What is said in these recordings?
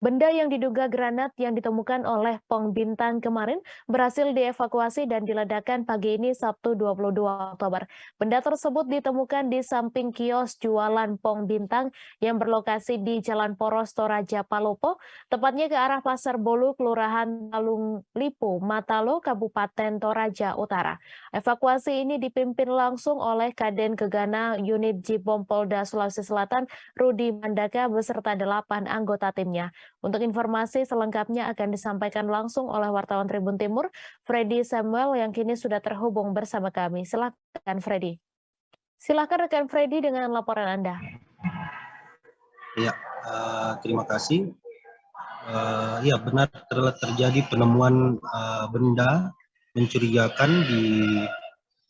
Benda yang diduga granat yang ditemukan oleh Pong Bintang kemarin berhasil dievakuasi dan diledakkan pagi ini Sabtu 22 Oktober. Benda tersebut ditemukan di samping kios jualan Pong Bintang yang berlokasi di Jalan Poros Toraja Palopo, tepatnya ke arah Pasar Bolu, Kelurahan Talung Lipo, Matalo, Kabupaten Toraja Utara. Evakuasi ini dipimpin langsung oleh Kaden Gegana Unit Jibom Polda Sulawesi Selatan, Rudi Mandaka beserta 8 anggota timnya. Untuk informasi selengkapnya akan disampaikan langsung oleh wartawan Tribun Timur, Freddy Samuel yang kini sudah terhubung bersama kami. Silakan Freddy. Silakan rekan Freddy dengan laporan Anda. Ya, terima kasih. Ya, benar telah terjadi penemuan benda mencurigakan di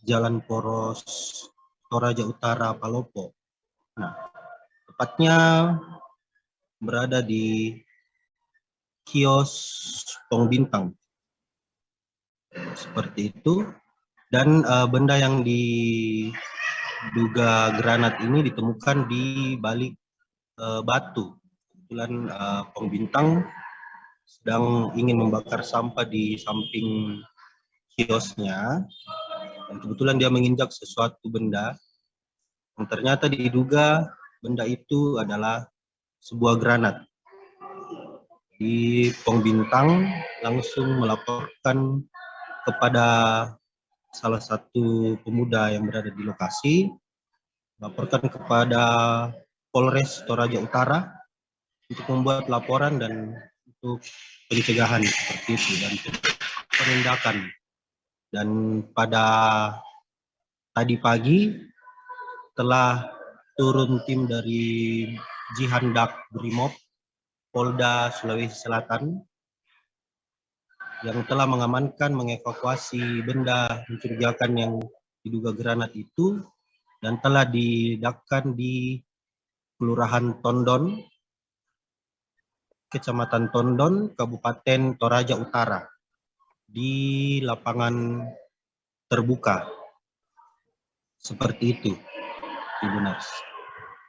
Jalan Poros Toraja Utara Palopo. Nah, tepatnya berada di kios Pong Bintang seperti itu, dan benda yang diduga granat ini ditemukan di balik batu. Kebetulan Pong Bintang sedang ingin membakar sampah di samping kiosnya, dan kebetulan dia menginjak sesuatu benda yang ternyata diduga benda itu adalah sebuah granat. Di Pong Bintang langsung melaporkan kepada salah satu pemuda yang berada di lokasi, melaporkan kepada Polres Toraja Utara untuk membuat laporan dan untuk pencegahan seperti itu dan penindakan. Dan pada tadi pagi telah turun tim dari Jihandak Brimob Polda Sulawesi Selatan yang telah mengamankan, mengevakuasi benda mencurigakan yang diduga granat itu dan telah diledakkan di Kelurahan Tondon, Kecamatan Tondon, Kabupaten Toraja Utara, di lapangan terbuka. Seperti itu, Tribuners.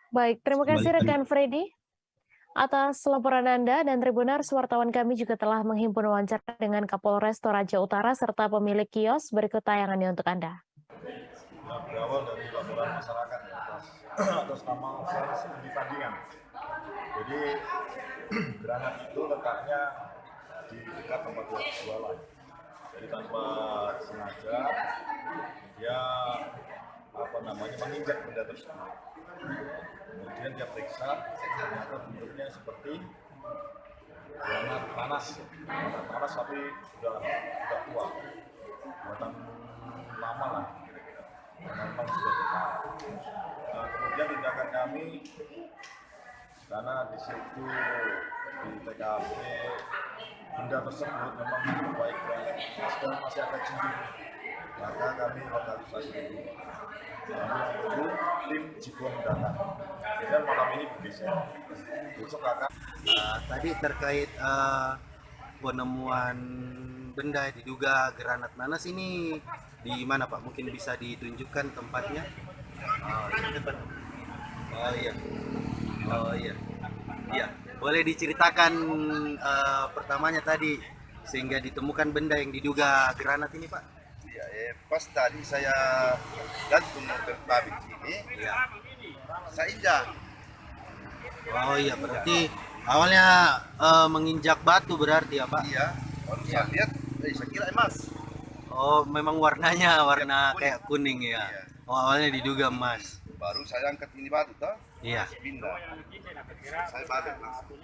Baik, terima kasih rekan Freddy atas laporan Anda, dan Tribuners, wartawan kami juga telah menghimpun wawancara dengan Kapolres Toraja Utara serta pemilik kios. Berikut tayangannya untuk Anda. Berawal dari laporan masyarakat atas nama Sales di Tandingan. Jadi granat itu letaknya di dekat tempat jualan. Jadi tanpa sengaja dia menginjak benda tersebut. Kemudian dia periksa, ternyata bentuknya seperti granat panas. Granat panas tapi sudah tua, buatan lama lah. Memang sudah tua. Nah, kemudian tindakan kami, karena di situ di TKP benda tersebut memang baik dan masih ada ciri, maka kami lokalisasi dulu. Kami tim Jibom Data. Dan malam ini bergeser. Besok akan. Tadi terkait penemuan benda diduga granat nanas ini di mana Pak? Mungkin bisa ditunjukkan tempatnya? Oh iya. Oh iya. Iya. Boleh diceritakan pertamanya tadi sehingga ditemukan benda yang diduga granat ini Pak? Ya, pas tadi saya gantung mobil pabrik ini, Iya. saya injak. Oh iya, berarti awalnya menginjak batu berarti ya Pak? Iya. Kalau saya lihat, saya kira emas. Oh, memang warnanya warna kuning. kayak kuning ya. Iya. Oh, awalnya diduga emas. Baru saya angkat ini batu, toh? Iya. Pindah. Saya balik langsung.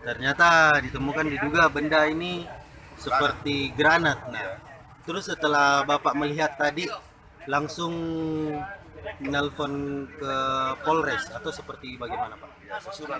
Ternyata ditemukan diduga benda ini seperti granat. Nah, Iya. terus setelah Bapak melihat tadi langsung nelpon ke Polres atau seperti bagaimana Pak? Ya, sesudah